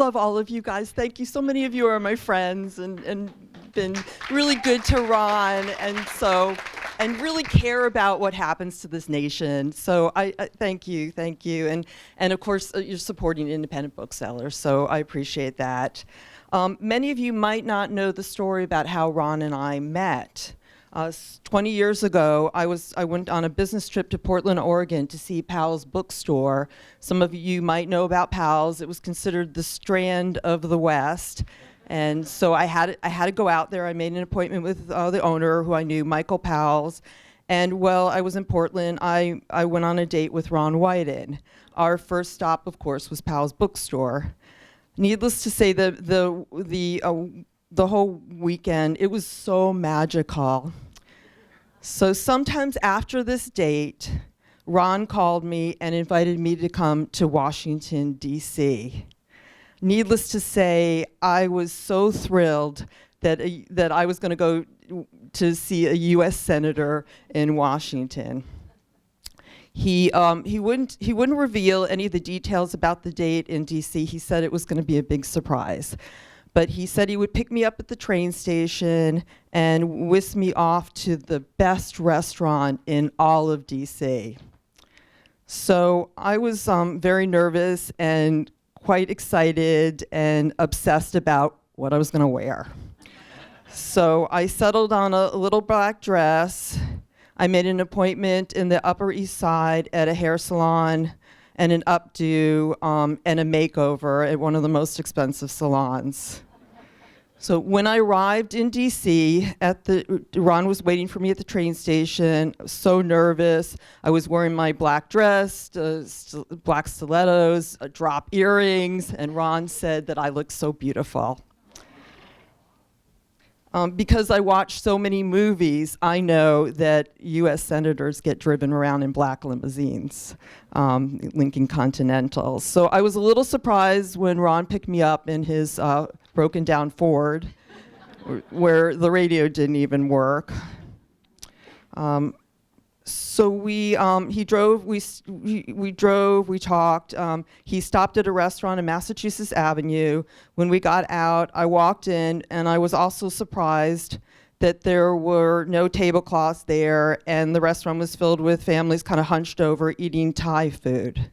love all of you guys. Thank you. So many of you are my friends and been really good to Ron, and really care about what happens to this nation. So I thank you. And of course, you're supporting independent booksellers, so I appreciate that. Many of you might not know the story about how Ron and I met. 20 years ago, I went on a business trip to Portland, Oregon to see Powell's bookstore. Some of you might know about Powell's. It was considered the Strand of the West. And so I had to go out there. I made an appointment with the owner, who I knew, Michael Powell's. And while I was in Portland, I went on a date with Ron Wyden. Our first stop, of course, was Powell's bookstore. Needless to say, the whole weekend, it was so magical. So sometimes after this date, Ron called me and invited me to come to Washington, D.C. Needless to say, I was so thrilled that I was going to go to see a U.S. senator in Washington. He wouldn't reveal any of the details about the date in D.C. He said it was going to be a big surprise. But he said he would pick me up at the train station and whisk me off to the best restaurant in all of D.C. So I was very nervous and quite excited and obsessed about what I was going to wear. So I settled on a little black dress. I made an appointment in the Upper East Side at a hair salon and an updo and a makeover at one of the most expensive salons. So when I arrived in D.C., Ron was waiting for me at the train station. I was so nervous. I was wearing my black dress, black stilettos, drop earrings, and Ron said that I looked so beautiful. Because I watch so many movies, I know that U.S. senators get driven around in black limousines, Lincoln Continentals. So I was a little surprised when Ron picked me up in his broken down Ford, where the radio didn't even work. So he drove, we drove, we talked. He stopped at a restaurant in Massachusetts Avenue. When we got out, I walked in, and I was also surprised that there were no tablecloths there, and the restaurant was filled with families kind of hunched over eating Thai food.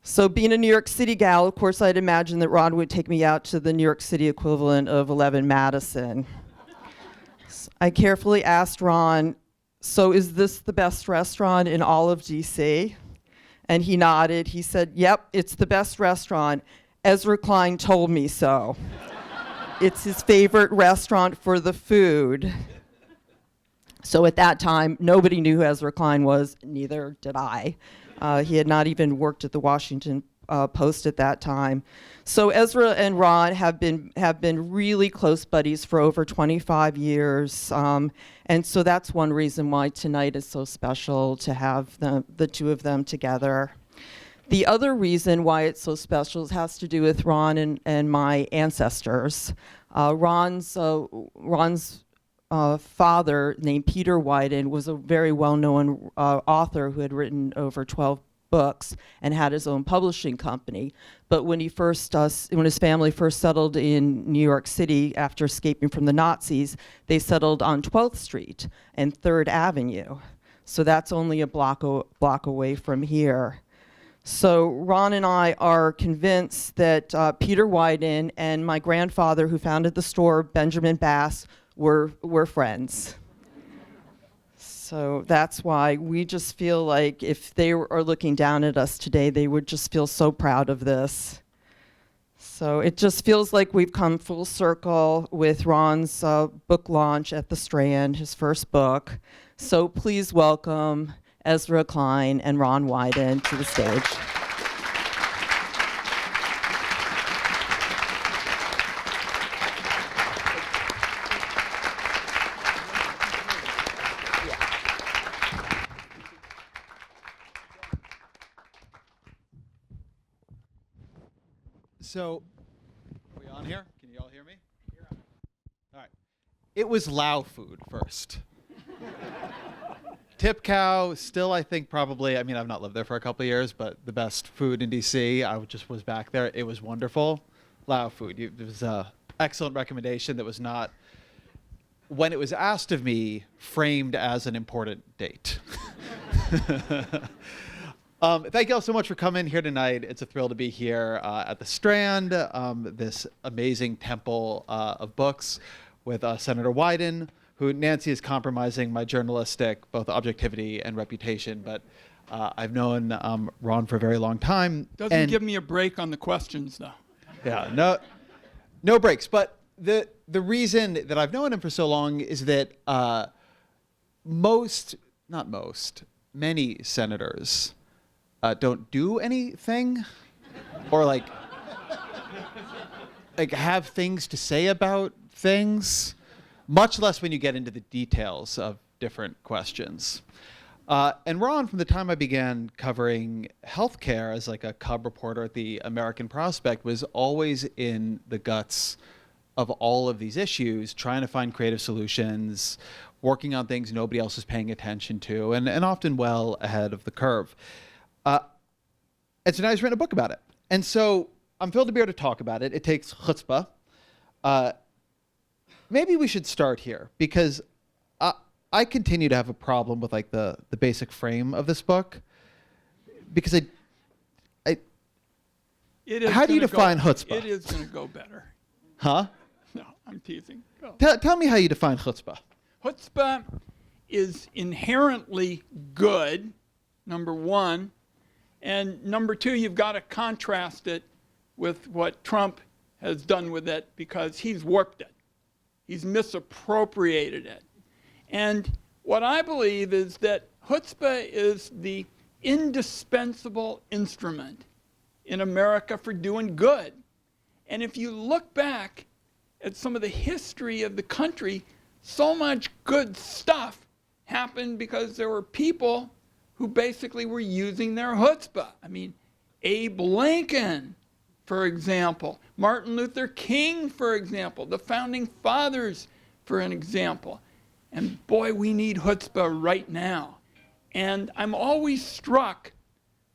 So being a New York City gal, of course, I'd imagined that Ron would take me out to the New York City equivalent of 11 Madison. I carefully asked Ron, "So is this the best restaurant in all of D.C.?" And he nodded. He said, "Yep, it's the best restaurant. Ezra Klein told me so." It's his favorite restaurant for the food. So at that time, nobody knew who Ezra Klein was, neither did I. He had not even worked at the Washington Post at that time. So Ezra and Ron have been really close buddies for over 25 years. And so that's one reason why tonight is so special to have the two of them together. The other reason why it's so special has to do with Ron and my ancestors. Ron's father, named Peter Wyden, was a very well-known author who had written over 12 books and had his own publishing company. But when his family first settled in New York City after escaping from the Nazis, they settled on 12th Street and 3rd Avenue. So that's only a block away from here. So Ron and I are convinced that Peter Wyden and my grandfather, who founded the store, Benjamin Bass, were friends. So that's why we just feel like if they are looking down at us today, they would just feel so proud of this. So it just feels like we've come full circle with Ron's book launch at the Strand, his first book. So please welcome Ezra Klein and Ron Wyden to the stage. So, are we on here? Can you all hear me? All right. It was Lao food first. Tip Cow, still I think probably, I mean, I've not lived there for a couple of years, but the best food in DC. I just was back there. It was wonderful. Lao food. It was an excellent recommendation that was not, when it was asked of me, framed as an important date. Thank you all so much for coming here tonight. It's a thrill to be here at the Strand, this amazing temple of books with Senator Wyden, who Nancy is compromising my journalistic, both objectivity and reputation. But I've known Ron for a very long time. Doesn't give me a break on the questions, though. Yeah, no breaks. But the reason that I've known him for so long is that many senators don't do anything or like have things to say about things, much less when you get into the details of different questions. And Ron, from the time I began covering healthcare as like a cub reporter at the American Prospect, was always in the guts of all of these issues, trying to find creative solutions, working on things nobody else is paying attention to, and often well ahead of the curve. And so now he's written a book about it. And so I'm thrilled to be able to talk about it. It takes chutzpah. Maybe we should start here, because I continue to have a problem with like the basic frame of this book, because how do you define chutzpah? It is going to go better. Huh? No, I'm teasing. Go. Tell me how you define chutzpah. Chutzpah is inherently good, number one. And number two, you've got to contrast it with what Trump has done with it, because he's warped it. He's misappropriated it. And what I believe is that chutzpah is the indispensable instrument in America for doing good. And if you look back at some of the history of the country, so much good stuff happened because there were people who basically were using their chutzpah. I mean, Abe Lincoln, for example, Martin Luther King, for example, the founding fathers, for an example. And boy, we need chutzpah right now. And I'm always struck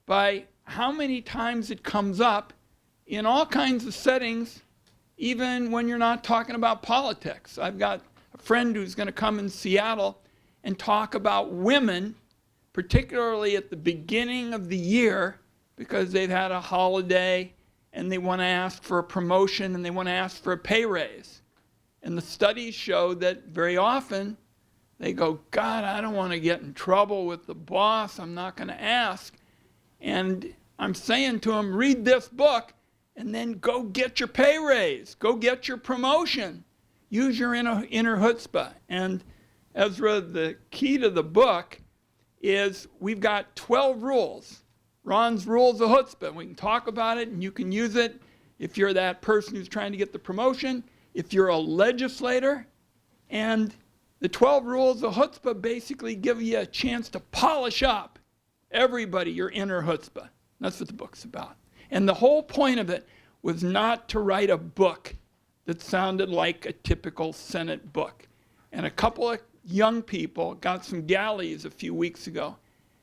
by how many times it comes up in all kinds of settings, even when you're not talking about politics. I've got a friend who's going to come in Seattle and talk about women, particularly at the beginning of the year, because they've had a holiday and they want to ask for a promotion and they want to ask for a pay raise. And the studies show that very often they go, God, I don't want to get in trouble with the boss. I'm not going to ask. And I'm saying to them, read this book and then go get your pay raise. Go get your promotion. Use your inner chutzpah. And Ezra, the key to the book is we've got 12 rules. Ron's rules of chutzpah. We can talk about it and you can use it if you're that person who's trying to get the promotion, if you're a legislator. And the 12 rules of chutzpah basically give you a chance to polish up everybody your inner chutzpah. That's what the book's about. And the whole point of it was not to write a book that sounded like a typical Senate book. And a couple of young people got some galleys a few weeks ago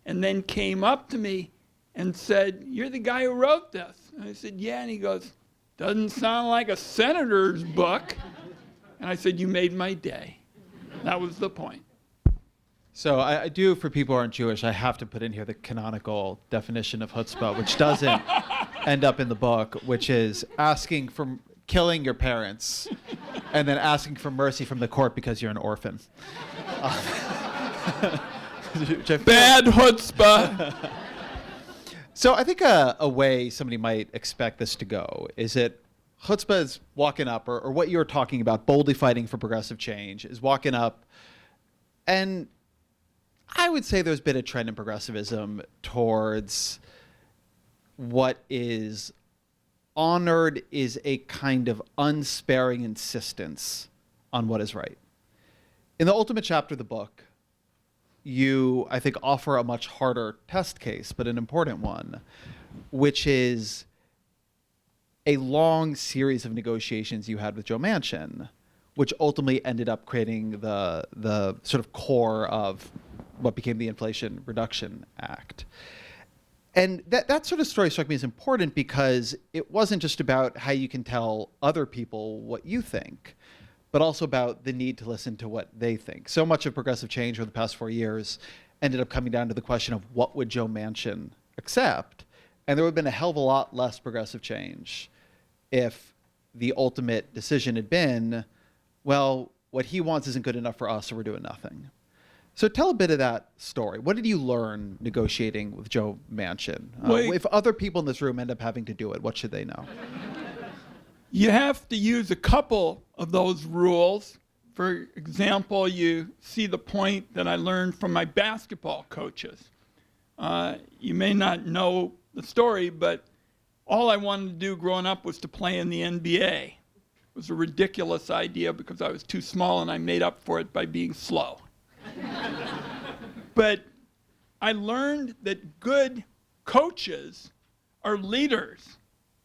and then came up to me and said, you're the guy who wrote this. And I said, yeah. And he goes, doesn't sound like a senator's book. And I said, you made my day. That was the point. So I do, for people who aren't Jewish, I have to put in here the canonical definition of chutzpah, which doesn't end up in the book, which is asking for killing your parents and then asking for mercy from the court because you're an orphan. Bad chutzpah. So I think a way somebody might expect this to go is that chutzpah is walking up, or what you're talking about, boldly fighting for progressive change, is walking up. And I would say there's been a trend in progressivism towards what is honored is a kind of unsparing insistence on what is right. In the ultimate chapter of the book, you, I think, offer a much harder test case, but an important one, which is a long series of negotiations you had with Joe Manchin, which ultimately ended up creating the sort of core of what became the Inflation Reduction Act. And that sort of story struck me as important because it wasn't just about how you can tell other people what you think, but also about the need to listen to what they think. So much of progressive change over the past 4 years ended up coming down to the question of what would Joe Manchin accept? And there would have been a hell of a lot less progressive change if the ultimate decision had been, well, what he wants isn't good enough for us, so we're doing nothing. So tell a bit of that story. What did you learn negotiating with Joe Manchin? If other people in this room end up having to do it, what should they know? You have to use a couple of those rules. For example, you see the point that I learned from my basketball coaches. You may not know the story, but all I wanted to do growing up was to play in the NBA. It was a ridiculous idea because I was too small, and I made up for it by being slow. But I learned that good coaches are leaders,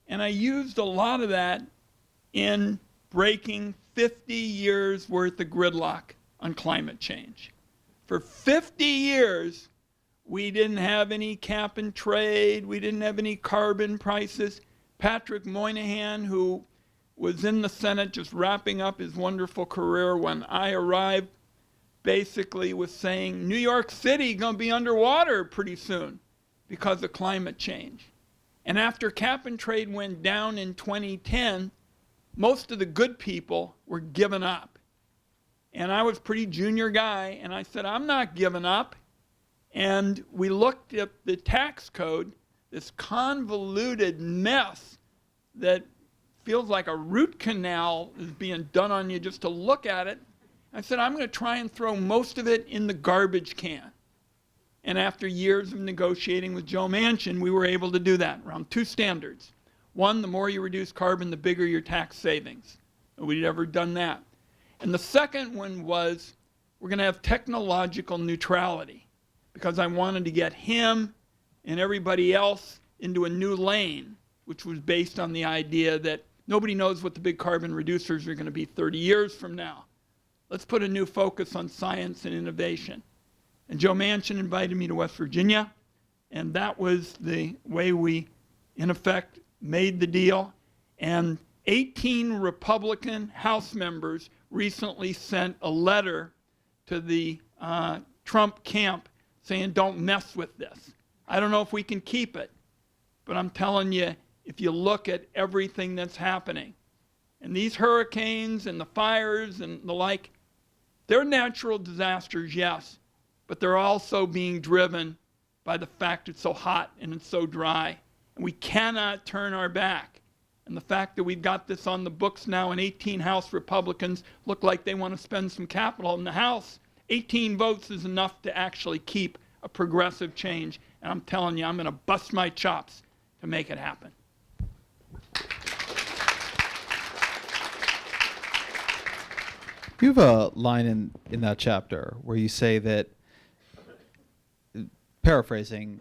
and I used a lot of that in breaking 50 years worth of gridlock on climate change. For 50 years, we didn't have any cap and trade. We didn't have any carbon prices. Patrick Moynihan, who was in the Senate just wrapping up his wonderful career when I arrived, basically was saying New York City going to be underwater pretty soon because of climate change. And after cap and trade went down in 2010, most of the good people were giving up. And I was a pretty junior guy, and I said, I'm not giving up. And we looked at the tax code, this convoluted mess that feels like a root canal is being done on you just to look at it. I said, I'm going to try and throw most of it in the garbage can. And after years of negotiating with Joe Manchin, we were able to do that around two standards. One, the more you reduce carbon, the bigger your tax savings. Nobody'd ever done that. And the second one was, we're going to have technological neutrality, because I wanted to get him and everybody else into a new lane, which was based on the idea that nobody knows what the big carbon reducers are going to be 30 years from now. Let's put a new focus on science and innovation. And Joe Manchin invited me to West Virginia, and that was the way we, in effect, made the deal. And 18 Republican House members recently sent a letter to the Trump camp saying, don't mess with this. I don't know if we can keep it, but I'm telling you, if you look at everything that's happening, and these hurricanes and the fires and the like, they're natural disasters, yes, but they're also being driven by the fact it's so hot and it's so dry. And we cannot turn our back. And the fact that we've got this on the books now and 18 House Republicans look like they want to spend some capital in the House, 18 votes is enough to actually keep a progressive change. And I'm telling you, I'm going to bust my chops to make it happen. You have a line in that chapter where you say that, paraphrasing,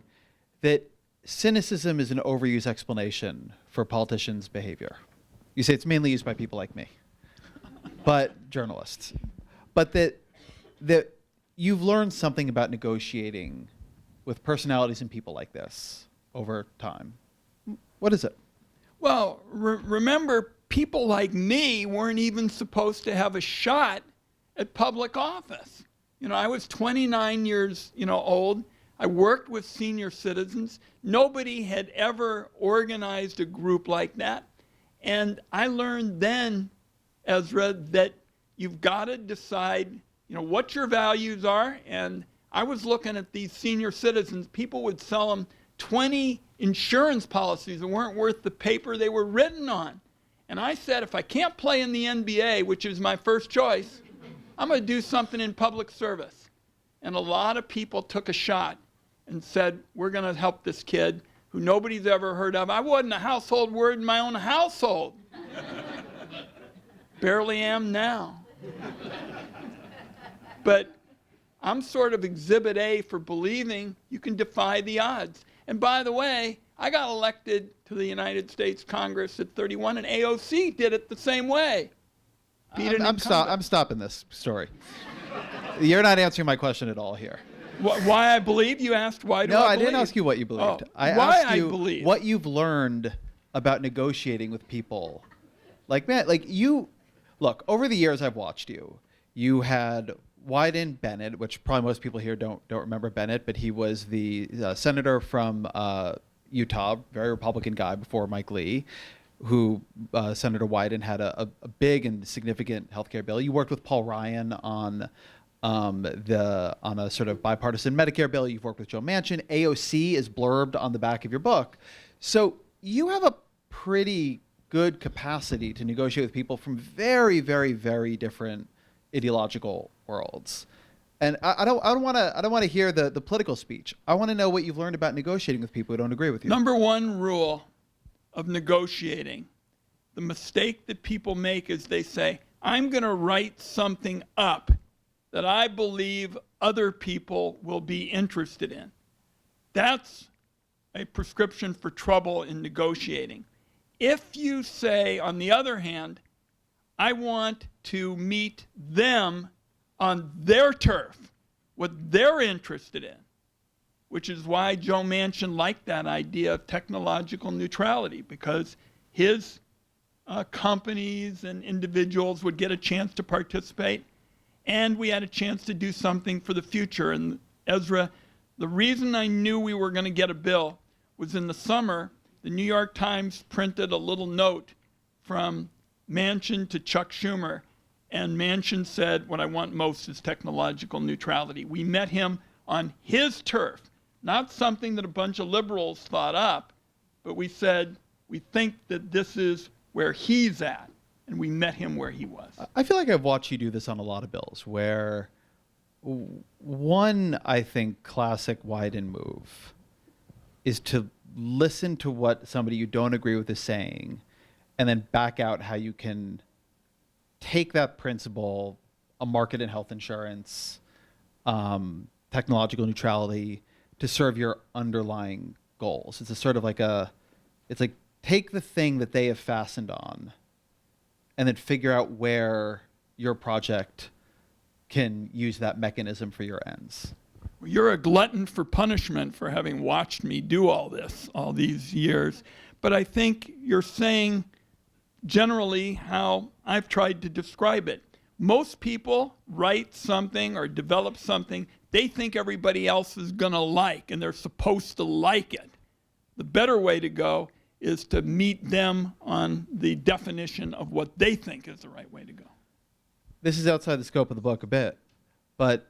that cynicism is an overused explanation for politicians' behavior. You say it's mainly used by people like me, but journalists. But that you've learned something about negotiating with personalities and people like this over time. What is it? Well, remember, people like me weren't even supposed to have a shot at public office. You know, I was 29 years, old. I worked with senior citizens. Nobody had ever organized a group like that. And I learned then, Ezra, that you've got to decide, what your values are. And I was looking at these senior citizens. People would sell them 20 insurance policies that weren't worth the paper they were written on. And I said, if I can't play in the NBA, which is my first choice, I'm going to do something in public service. And a lot of people took a shot and said, we're going to help this kid who nobody's ever heard of. I wasn't a household word in my own household. Barely am now. But I'm sort of exhibit A for believing you can defy the odds. And by the way, I got elected to the United States Congress at 31, and AOC did it the same way. I'm stopping this story. You're not answering my question at all here. Why I believe? You asked why do No, I I believe? didn't ask you what you believed. Oh, I why asked you I believe. what you've learned about negotiating with people. Like, man, like you, look, over the years I've watched you. You had Wyden Bennett, which probably most people here don't remember Bennett, but he was the senator from Utah, very Republican guy before Mike Lee, who Senator Wyden had a big and significant healthcare bill. You worked with Paul Ryan on a sort of bipartisan Medicare bill. You've worked with Joe Manchin. AOC is blurbed on the back of your book. So you have a pretty good capacity to negotiate with people from very, very, very different ideological worlds. And I don't want to hear the political speech. I want to know what you've learned about negotiating with people who don't agree with you. Number one rule of negotiating, the mistake that people make is they say, I'm going to write something up that I believe other people will be interested in. That's a prescription for trouble in negotiating. If you say, on the other hand, I want to meet them on their turf, what they're interested in, which is why Joe Manchin liked that idea of technological neutrality, because his companies and individuals would get a chance to participate, and we had a chance to do something for the future. And Ezra, the reason I knew we were going to get a bill was in the summer, the New York Times printed a little note from Manchin to Chuck Schumer, and Manchin said, what I want most is technological neutrality. We met him on his turf, not something that a bunch of liberals thought up, but we said, we think that this is where he's at, and we met him where he was. I feel like I've watched you do this on a lot of bills where one, I think, classic Wyden move is to listen to what somebody you don't agree with is saying and then back out how you can take that principle, a market in health insurance, technological neutrality, to serve your underlying goals. It's a sort of like it's like take the thing that they have fastened on and then figure out where your project can use that mechanism for your ends. Well, you're a glutton for punishment for having watched me do all this all these years. But I think you're saying generally how I've tried to describe it. Most people write something or develop something they think everybody else is going to like, and they're supposed to like it. The better way to go is to meet them on the definition of what they think is the right way to go. This is outside the scope of the book a bit, but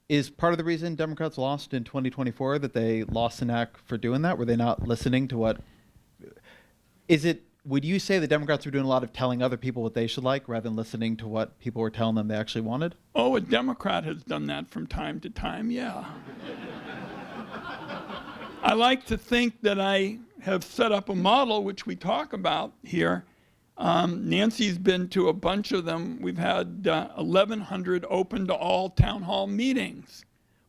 is part of the reason Democrats lost in 2024 that they lost the knack for doing that? Were they not listening to what? Would you say the Democrats were doing a lot of telling other people what they should like rather than listening to what people were telling them they actually wanted? Oh, a Democrat has done that from time to time, yeah. I like to think that I have set up a model, which we talk about here. Nancy's been to a bunch of them. We've had 1,100 open to all town hall meetings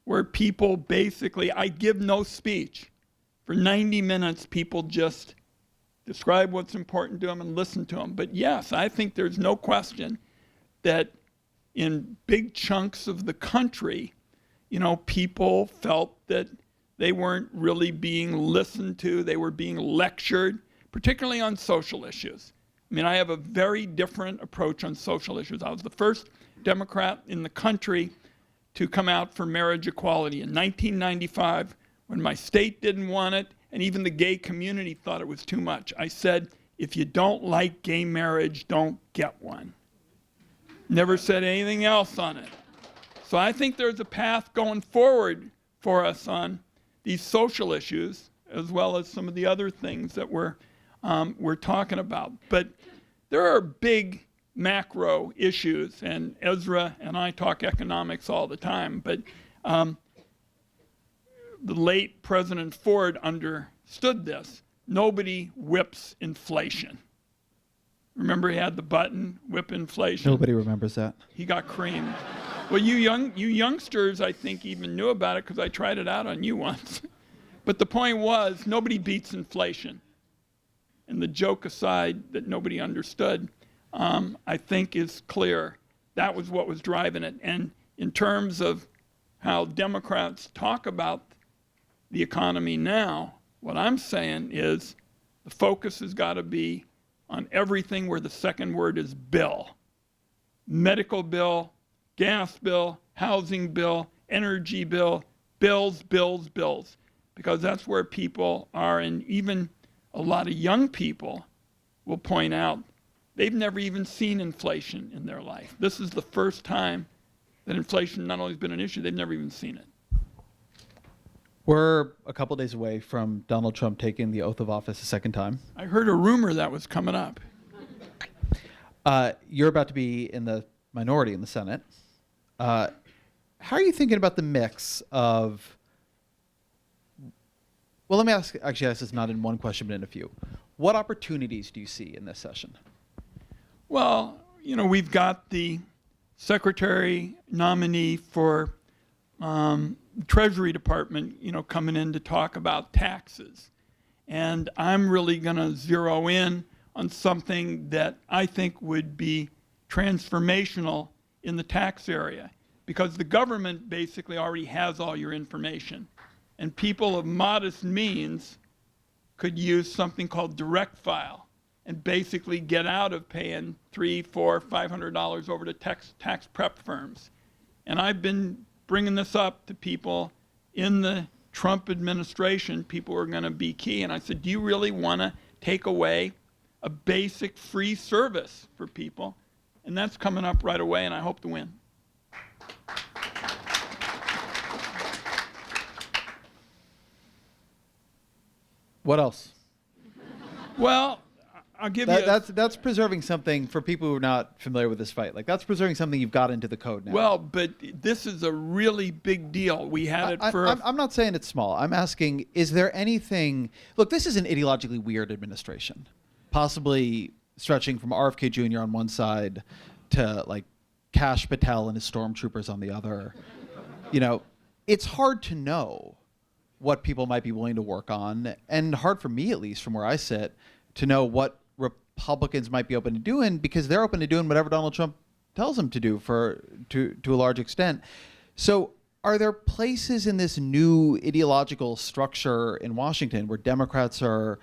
where people basically, I give no speech. For 90 minutes, people just describe what's important to them and listen to them. But yes, I think there's no question that in big chunks of the country, people felt that they weren't really being listened to. They were being lectured, particularly on social issues. I mean, I have a very different approach on social issues. I was the first Democrat in the country to come out for marriage equality in 1995 when my state didn't want it and even the gay community thought it was too much. I said, if you don't like gay marriage, don't get one. Never said anything else on it. So I think there's a path going forward for us on these social issues, as well as some of the other things that we're talking about. But there are big macro issues, and Ezra and I talk economics all the time, but the late President Ford understood this. Nobody whips inflation. Remember he had the button, whip inflation? Nobody remembers that. He got creamed. Well, you youngsters, I think, even knew about it because I tried it out on you once. But the point was, nobody beats inflation. And the joke aside that nobody understood, I think is clear. That was what was driving it. And in terms of how Democrats talk about the economy now, what I'm saying is the focus has got to be on everything where the second word is bill. Medical bill, gas bill, housing bill, energy bill, bills, bills, bills. Because that's where people are, and even a lot of young people will point out they've never even seen inflation in their life. This is the first time that inflation not only has been an issue, they've never even seen it. We're a couple days away from Donald Trump taking the oath of office a second time. I heard a rumor that was coming up. You're about to be in the minority in the Senate. How are you thinking about the mix of, well, let me ask, actually ask this not in one question, but in a few. What opportunities do you see in this session? Well, we've got the secretary nominee for Treasury Department, coming in to talk about taxes. And I'm really going to zero in on something that I think would be transformational in the tax area, because the government basically already has all your information. And people of modest means could use something called direct file and basically get out of paying $300, $400, $500 over to tax prep firms. And I've been bringing this up to people in the Trump administration. People are going to be key. And I said, do you really want to take away a basic free service for people? And that's coming up right away, and I hope to win. What else? Well, I'll give you... That's preserving something for people who are not familiar with this fight. Like, that's preserving something you've got into the code now. Well, but this is a really big deal. We had it for... I'm not saying it's small. I'm asking, is there anything... Look, this is an ideologically weird administration, possibly stretching from RFK Jr. on one side to, like, Kash Patel and his stormtroopers on the other. It's hard to know what people might be willing to work on, and hard for me, at least, from where I sit, to know what Republicans might be open to doing, because they're open to doing whatever Donald Trump tells them to do to a large extent. So are there places in this new ideological structure in Washington where Democrats are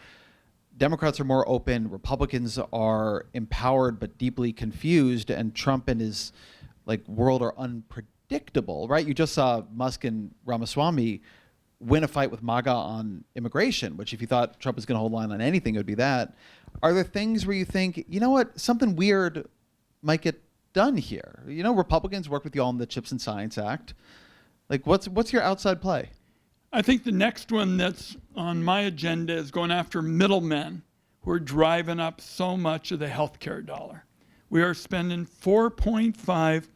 more open, Republicans are empowered but deeply confused, and Trump and his world are unpredictable, right? You just saw Musk and Ramaswamy win a fight with MAGA on immigration, which if you thought Trump was going to hold line on anything, it would be that. Are there things where you think, you know what, something weird might get done here? Republicans worked with you all on the Chips and Science Act. What's your outside play? I think the next one that's on my agenda is going after middlemen who are driving up so much of the healthcare dollar. We are spending $4.5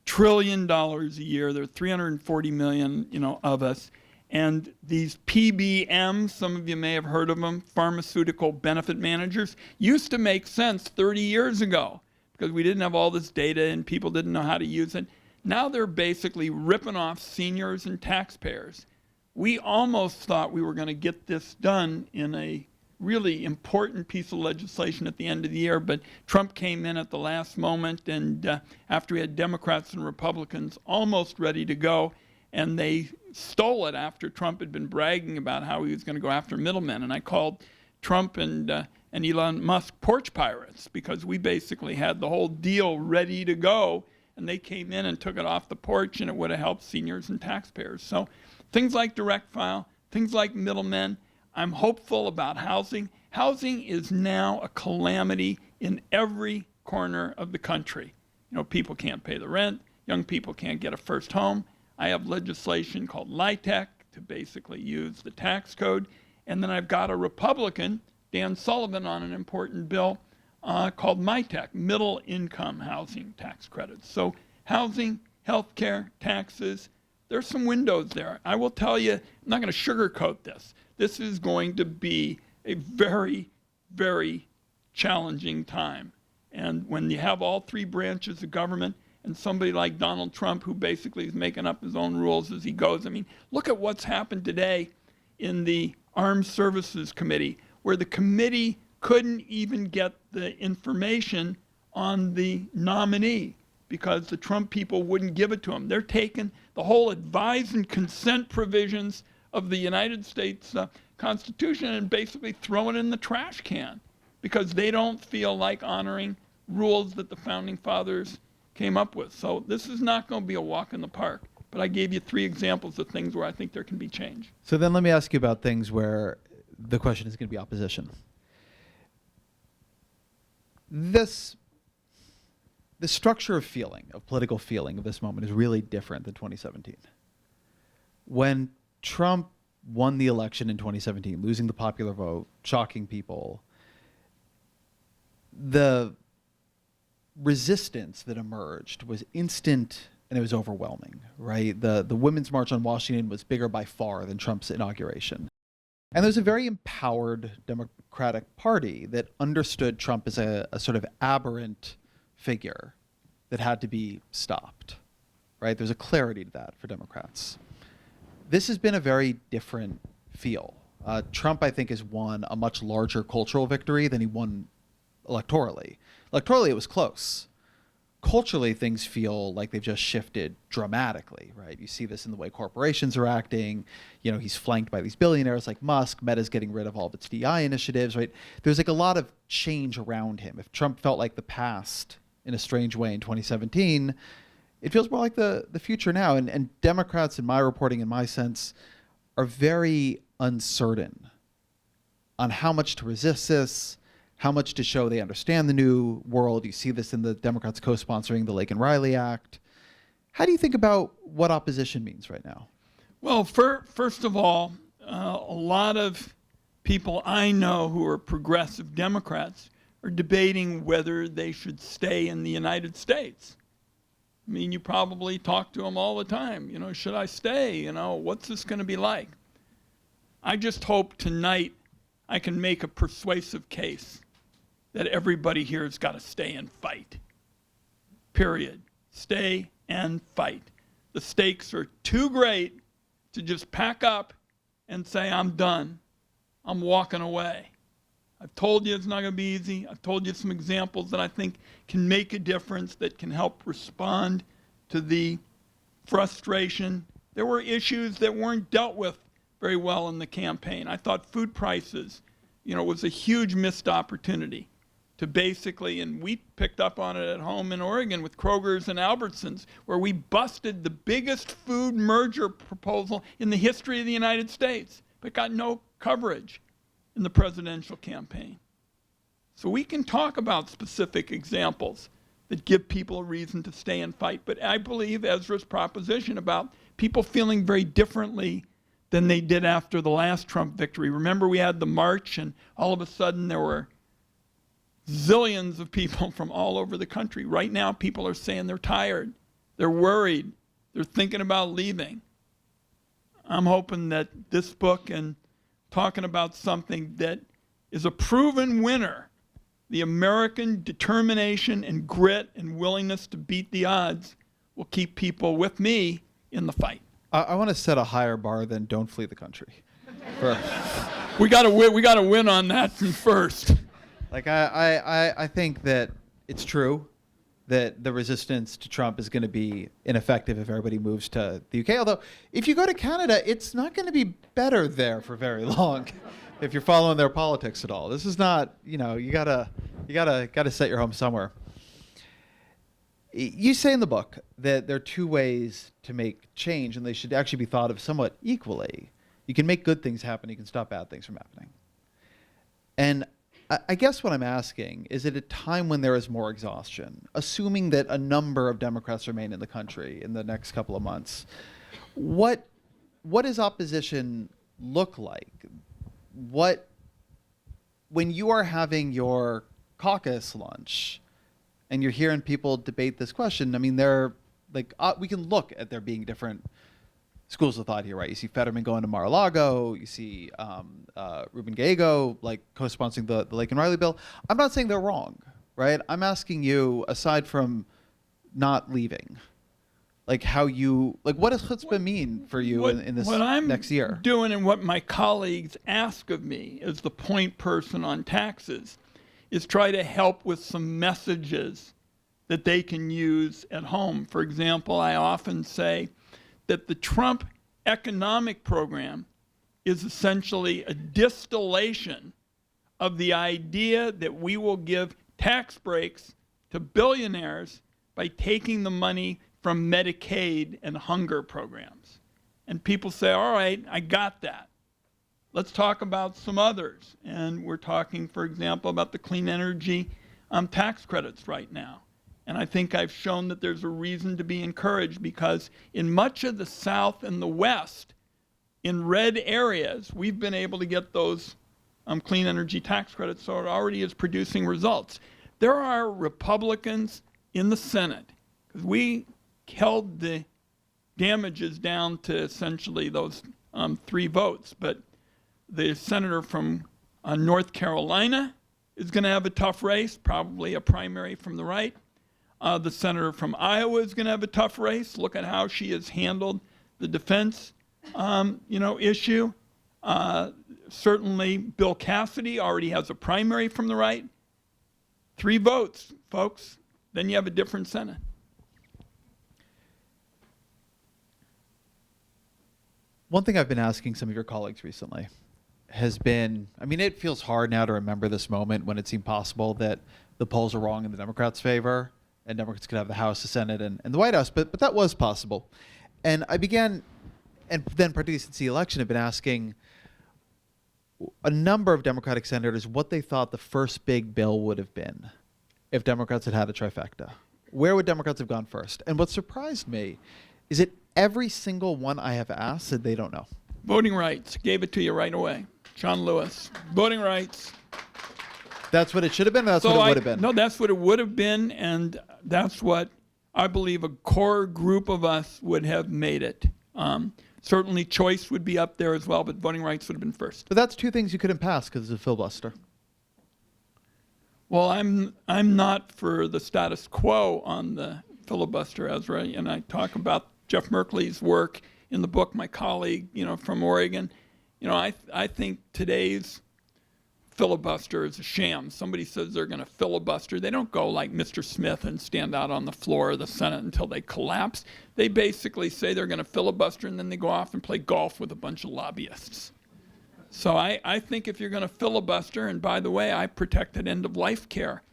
trillion a year. There are 340 million, of us. And these PBMs, some of you may have heard of them, pharmaceutical benefit managers, used to make sense 30 years ago because we didn't have all this data and people didn't know how to use it. Now they're basically ripping off seniors and taxpayers. We almost thought we were going to get this done in a really important piece of legislation at the end of the year, but Trump came in at the last moment, and after he had Democrats and Republicans almost ready to go, and they stole it after Trump had been bragging about how he was going to go after middlemen. And I called Trump and Elon Musk porch pirates, because we basically had the whole deal ready to go, and they came in and took it off the porch, and it would have helped seniors and taxpayers. So things like direct file, things like middlemen. I'm hopeful about housing. Housing is now a calamity in every corner of the country. People can't pay the rent. Young people can't get a first home. I have legislation called LIHTC to basically use the tax code. And then I've got a Republican, Dan Sullivan, on an important bill called MITEC, Middle Income Housing Tax Credits. So housing, healthcare, taxes, there's some windows there. I will tell you, I'm not going to sugarcoat this. This is going to be a very, very challenging time. And when you have all three branches of government, and somebody like Donald Trump, who basically is making up his own rules as he goes. I mean, look at what's happened today in the Armed Services Committee, where the committee couldn't even get the information on the nominee because the Trump people wouldn't give it to them. They're taking the whole advise and consent provisions of the United States Constitution and basically throwing it in the trash can because they don't feel like honoring rules that the Founding Fathers came up with. So this is not going to be a walk in the park. But I gave you 3 examples of things where I think there can be change. So then let me ask you about things where the question is going to be opposition. The structure of feeling, of political feeling of this moment is really different than 2017. When Trump won the election in 2017, losing the popular vote, shocking people, the resistance that emerged was instant and it was overwhelming, right? The Women's March on Washington was bigger by far than Trump's inauguration. And there's a very empowered Democratic Party that understood Trump as a sort of aberrant figure that had to be stopped, right? There's a clarity to that for Democrats. This has been a very different feel. Trump, I think, has won a much larger cultural victory than he won electorally. Electorally, it was close. Culturally, things feel like they've just shifted dramatically, right? You see this in the way corporations are acting. You know, he's flanked by these billionaires like Musk. Meta's getting rid of all of its DI initiatives, right? There's like a lot of change around him. If Trump felt like the past in a strange way in 2017, it feels more like the future now. And Democrats, in my reporting, in my sense, are very uncertain on how much to resist this, how much to show they understand the new world. You see this in the Democrats co-sponsoring the Lake and Riley Act. How do you think about what opposition means right now? Well, first of all, a lot of people I know who are progressive Democrats are debating whether they should stay in the United States. I mean, you probably talk to them all the time. You know, should I stay? You know, what's this going to be like? I just hope tonight I can make a persuasive case that everybody here has got to stay and fight. Period. Stay and fight. The stakes are too great to just pack up and say, I'm done. I'm walking away. I've told you it's not going to be easy. I've told you some examples that I think can make a difference, that can help respond to the frustration. There were issues that weren't dealt with very well in the campaign. I thought food prices, was a huge missed opportunity to basically, and we picked up on it at home in Oregon with Kroger's and Albertsons, where we busted the biggest food merger proposal in the history of the United States, but got no coverage in the presidential campaign. So we can talk about specific examples that give people a reason to stay and fight, but I believe Ezra's proposition about people feeling very differently than they did after the last Trump victory. Remember, we had the march, and all of a sudden there were zillions of people from all over the country. Right now, people are saying they're tired, they're worried, they're thinking about leaving. I'm hoping that this book and talking about something that is a proven winner, the American determination and grit and willingness to beat the odds, will keep people with me in the fight. I want to set a higher bar than don't flee the country. We got to win on that first. Like I think that it's true that the resistance to Trump is going to be ineffective if everybody moves to the UK. Although if you go to Canada, it's not going to be better there for very long if you're following their politics at all. This is not, you gotta set your home somewhere. You say in the book that there are 2 ways to make change, and they should actually be thought of somewhat equally. You can make good things happen. You can stop bad things from happening. And I guess what I'm asking is, at a time when there is more exhaustion, assuming that a number of Democrats remain in the country in the next couple of months, what does opposition look like? When you are having your caucus lunch and you're hearing people debate this question, I mean, they're like, we can look at there being different schools of thought here, right? You see Fetterman going to Mar-a-Lago. You see Ruben Gallego co-sponsoring the Lake and Riley bill. I'm not saying they're wrong, right? I'm asking you, aside from not leaving, what does chutzpah mean for you in this next year? What I'm doing, and what my colleagues ask of me as the point person on taxes, is try to help with some messages that they can use at home. For example, I often say that the Trump economic program is essentially a distillation of the idea that we will give tax breaks to billionaires by taking the money from Medicaid and hunger programs. And people say, all right, I got that. Let's talk about some others. And we're talking, for example, about the clean energy tax credits right now. And I think I've shown that there's a reason to be encouraged, because in much of the South and the West, in red areas, we've been able to get those clean energy tax credits, so it already is producing results. There are Republicans in the Senate, because we held the damages down to essentially those 3 votes, but the senator from North Carolina is going to have a tough race, probably a primary from the right. The senator from Iowa is going to have a tough race. Look at how she has handled the defense, issue. Certainly, Bill Cassidy already has a primary from the right. 3 votes, folks. Then you have a different Senate. One thing I've been asking some of your colleagues recently has been, it feels hard now to remember this moment when it seemed possible that the polls are wrong in the Democrats' favor and Democrats could have the House, the Senate, and the White House, but that was possible. And I began, and then particularly since the election, I've been asking a number of Democratic senators what they thought the first big bill would have been if Democrats had had a trifecta. Where would Democrats have gone first? And what surprised me is that every single one I have asked said they don't know. Voting rights. Gave it to you right away. John Lewis. Voting rights. That's what it should have been, or that's what it would have been? No, that's what it would have been, and that's what I believe a core group of us would have made it. Certainly choice would be up there as well, but voting rights would have been first. But that's 2 things you couldn't pass because it's a filibuster. Well, I'm not for the status quo on the filibuster, Ezra, and I talk about Jeff Merkley's work in the book, my colleague, from Oregon. I think today's filibuster is a sham. Somebody says they're going to filibuster. They don't go like Mr. Smith and stand out on the floor of the Senate until they collapse. They basically say they're going to filibuster, and then they go off and play golf with a bunch of lobbyists. So I think if you're going to filibuster, and by the way, I protected end-of-life care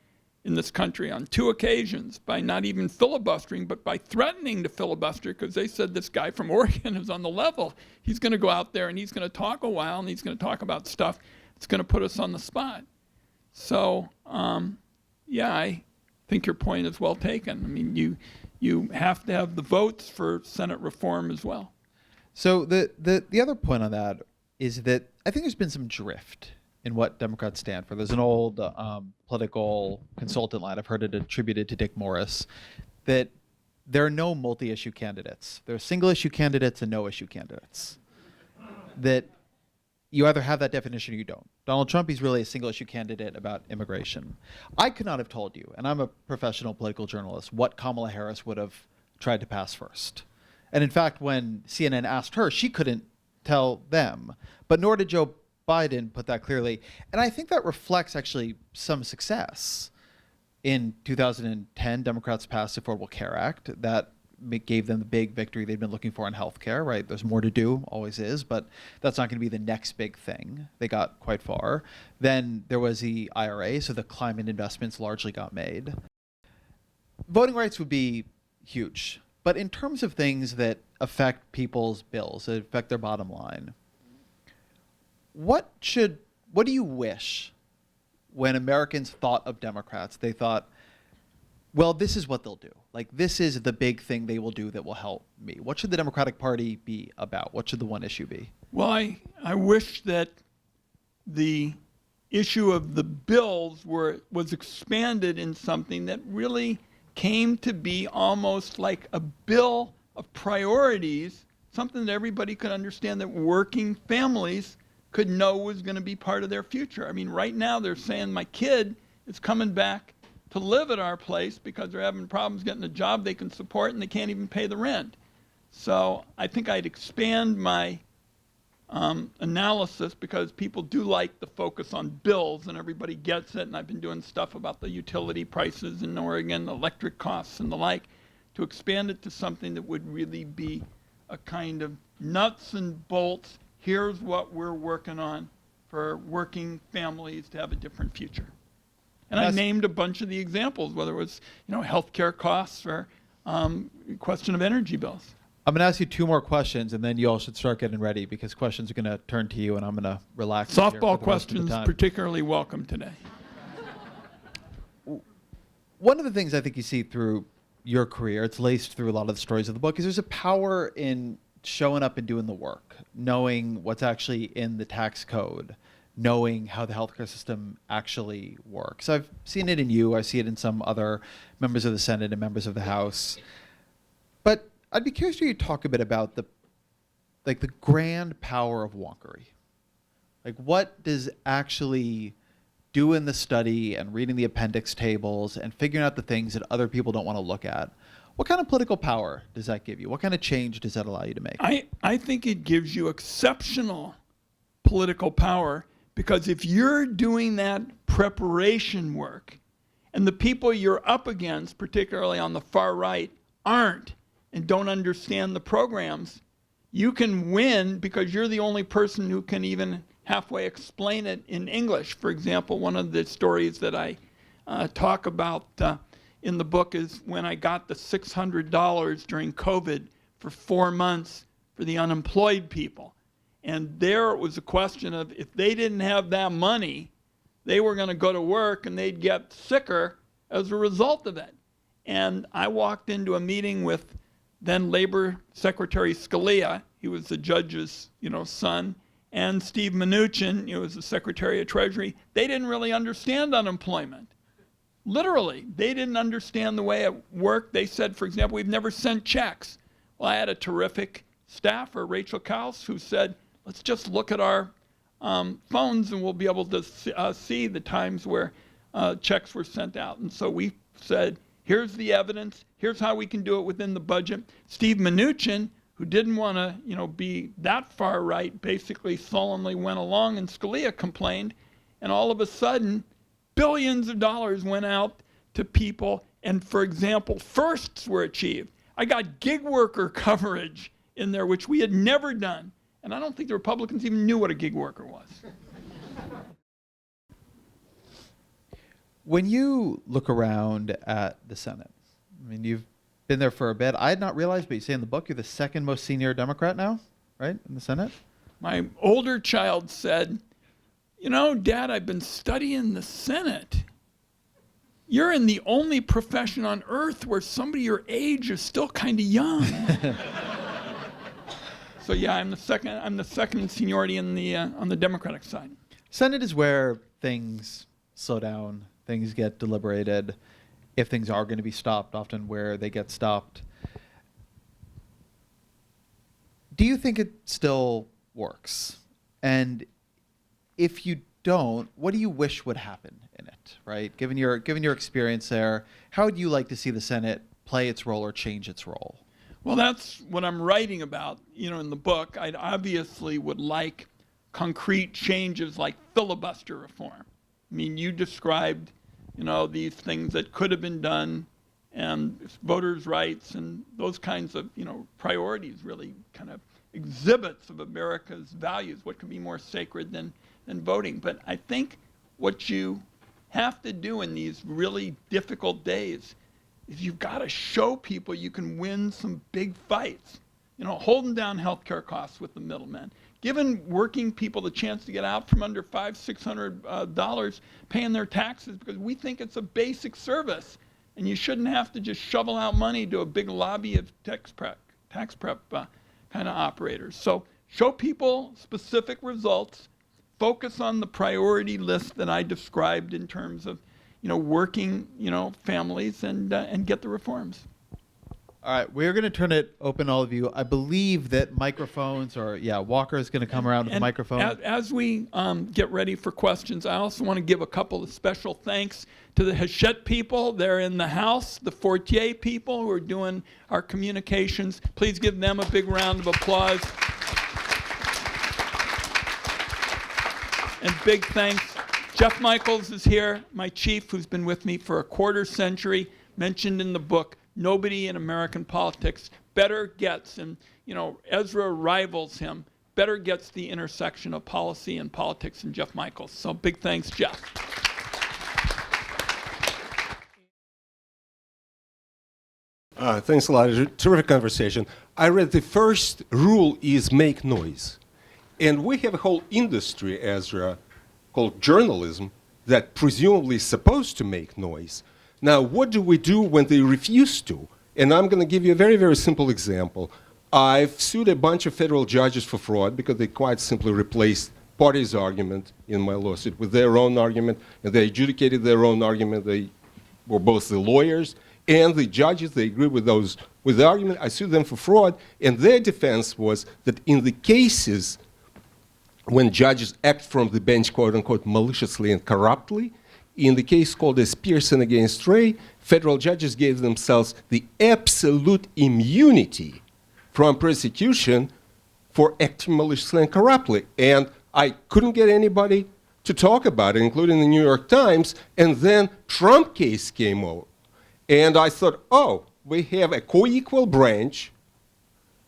in this country on 2 occasions by not even filibustering, but by threatening to filibuster, because they said this guy from Oregon is on the level. He's going to go out there and he's going to talk a while, and he's going to talk about stuff that's going to put us on the spot. So, I think your point is well taken. You have to have the votes for Senate reform as well. So the other point on that is that I think there's been some drift in what Democrats stand for. There's an old political consultant line, I've heard it attributed to Dick Morris, that there are no multi-issue candidates. There are single-issue candidates and no-issue candidates. That you either have that definition or you don't. Donald Trump, he's really a single-issue candidate about immigration. I could not have told you, and I'm a professional political journalist, what Kamala Harris would have tried to pass first. And in fact, when CNN asked her, she couldn't tell them. But nor did Joe Biden put that clearly. And I think that reflects actually some success. In 2010, Democrats passed the Affordable Care Act. That gave them the big victory they've been looking for in healthcare, right? There's more to do, always is, but that's not going to be the next big thing. They got quite far. Then there was the IRA, so the climate investments largely got made. Voting rights would be huge. But in terms of things that affect people's bills, that affect their bottom line, what do you wish when Americans thought of Democrats? They thought, well, this is what they'll do. Like, this is the big thing they will do that will help me. What should the Democratic Party be about? What should the one issue be? Well, I wish that the issue of the bills was expanded in something that really came to be almost like a bill of priorities, something that everybody could understand that working families could know was going to be part of their future. Right now they're saying my kid is coming back to live at our place because they're having problems getting a job they can support and they can't even pay the rent. So I think I'd expand my analysis, because people do like the focus on bills and everybody gets it. And I've been doing stuff about the utility prices in Oregon, electric costs and the like, to expand it to something that would really be a kind of nuts and bolts. Here's what we're working on for working families to have a different future. And I named a bunch of the examples, whether it was, healthcare costs or question of energy bills. I'm going to ask you 2 more questions, and then you all should start getting ready because questions are going to turn to you, and I'm going to relax. Softball questions particularly welcome today. One of the things I think you see through your career, it's laced through a lot of the stories of the book, is there's a power in showing up and doing the work, knowing what's actually in the tax code, knowing how the healthcare system actually works. I've seen it in you. I see it in some other members of the Senate and members of the House. But I'd be curious to hear you talk a bit about the grand power of wonkery. Like, what does actually doing the study and reading the appendix tables and figuring out the things that other people don't want to look at, what kind of political power does that give you? What kind of change does that allow you to make? I think it gives you exceptional political power, because if you're doing that preparation work and the people you're up against, particularly on the far right, aren't and don't understand the programs, you can win because you're the only person who can even halfway explain it in English. For example, one of the stories that I talk about in the book is when I got the $600 during COVID for 4 months for the unemployed people. And there it was a question of, if they didn't have that money, they were going to go to work and they'd get sicker as a result of it. And I walked into a meeting with then Labor Secretary Scalia. He was the judge's, son, and Steve Mnuchin, he was the Secretary of Treasury. They didn't really understand unemployment. Literally, they didn't understand the way it worked. They said, for example, we've never sent checks. Well, I had a terrific staffer, Rachel Kaus, who said, let's just look at our phones and we'll be able to see the times where checks were sent out. And so we said, here's the evidence. Here's how we can do it within the budget. Steve Mnuchin, who didn't want to, be that far right, basically sullenly went along, and Scalia complained, and all of a sudden, billions of dollars went out to people, and for example, firsts were achieved. I got gig worker coverage in there, which we had never done, and I don't think the Republicans even knew what a gig worker was. When you look around at the Senate, I mean, you've been there for a bit. I had not realized, but you say in the book you're the 2nd most senior Democrat now, right, in the Senate? My older child said, Dad, I've been studying the Senate. You're in the only profession on earth where somebody your age is still kind of young. So yeah, I'm the second in seniority in the on the Democratic side. Senate is where things slow down, things get deliberated. If things are going to be stopped, often where they get stopped. Do you think it still works? And if you don't, what do you wish would happen in it, right? Given your experience there, how would you like to see the Senate play its role or change its role? Well, that's what I'm writing about, in the book. I obviously would like concrete changes like filibuster reform. I mean, you described these things that could have been done, and voters' rights and those kinds of, priorities, really kind of exhibits of America's values. What could be more sacred than voting? But I think what you have to do in these really difficult days is you've got to show people you can win some big fights. Holding down healthcare costs with the middlemen, giving working people the chance to get out from under $500-600 paying their taxes, because we think it's a basic service, and you shouldn't have to just shovel out money to a big lobby of tax prep kind of operators. So show people specific results, focus on the priority list that I described in terms of working families, and get the reforms. All right, we're going to turn it open to all of you. I believe that microphones, Walker is going to come around with a microphone. As we get ready for questions, I also want to give a couple of special thanks to the Hachette people. They're in the House, the Fortier people who are doing our communications. Please give them a big round of applause. And big thanks. Jeff Michaels is here, my chief, who's been with me for a quarter century, mentioned in the book, nobody in American politics better gets, and Ezra rivals him, better gets the intersection of policy and politics than Jeff Michaels. So big thanks, Jeff. Thanks a lot. Terrific conversation. I read the first rule is make noise. And we have a whole industry, Ezra, called journalism that presumably is supposed to make noise. Now, what do we do when they refuse to? And I'm going to give you a very, very simple example. I've sued a bunch of federal judges for fraud because they quite simply replaced parties' argument in my lawsuit with their own argument, and they adjudicated their own argument. They were both the lawyers and the judges. They agreed with the argument. I sued them for fraud, and their defense was that in the cases when judges act from the bench, quote unquote, maliciously and corruptly, in the case called as Pearson against Ray, federal judges gave themselves the absolute immunity from prosecution for acting maliciously and corruptly. And I couldn't get anybody to talk about it, including the New York Times, and then Trump case came over. And I thought, oh, we have a co-equal branch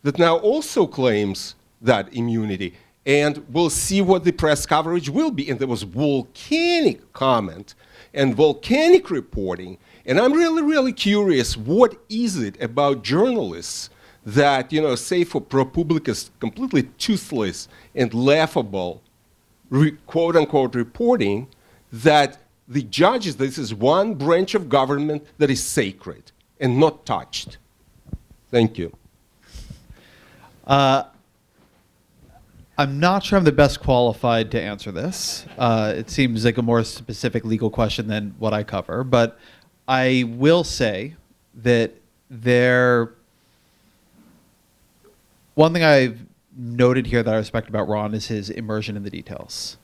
that now also claims that immunity. And we'll see what the press coverage will be. And there was volcanic comment and volcanic reporting. And I'm really, really curious, what is it about journalists that, say for ProPublica's completely toothless and laughable, quote-unquote, reporting, that the judges, this is one branch of government that is sacred and not touched. Thank you. I'm not sure I'm the best qualified to answer this. It seems like a more specific legal question than what I cover. But I will say that one thing I've noted here that I respect about Ron is his immersion in the details.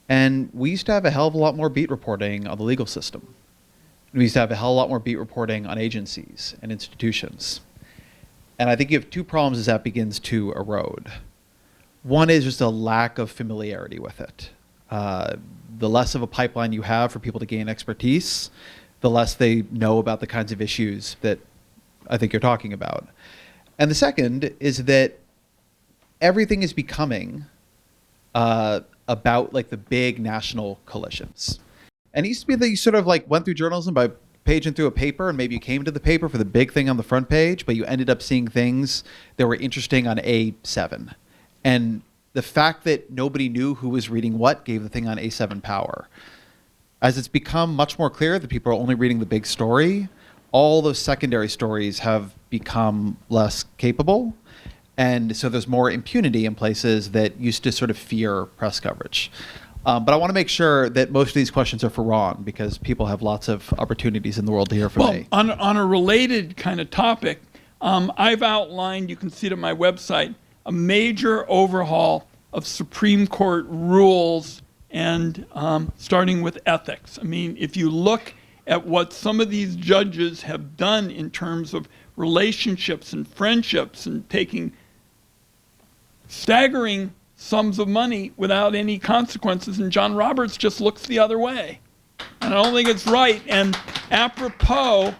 And we used to have a hell of a lot more beat reporting on the legal system. We used to have a hell of a lot more beat reporting on agencies and institutions. And I think you have two problems as that begins to erode. One is just a lack of familiarity with it. The less of a pipeline you have for people to gain expertise, the less they know about the kinds of issues that I think you're talking about. And the second is that everything is becoming about like the big national coalitions. And it used to be that you sort of like went through journalism by paging through a paper, and maybe you came to the paper for the big thing on the front page, but you ended up seeing things that were interesting on A7. And the fact that nobody knew who was reading what gave the thing on A7 power. As it's become much more clear that people are only reading the big story, all those secondary stories have become less capable. And so there's more impunity in places that used to sort of fear press coverage. But I want to make sure that most of these questions are for Ron, because people have lots of opportunities in the world to hear from me. On a related kind of topic, I've outlined, you can see it on my website, a major overhaul of Supreme Court rules and starting with ethics. I mean, if you look at what some of these judges have done in terms of relationships and friendships and taking staggering sums of money without any consequences, and John Roberts just looks the other way. And I don't think it's right. And apropos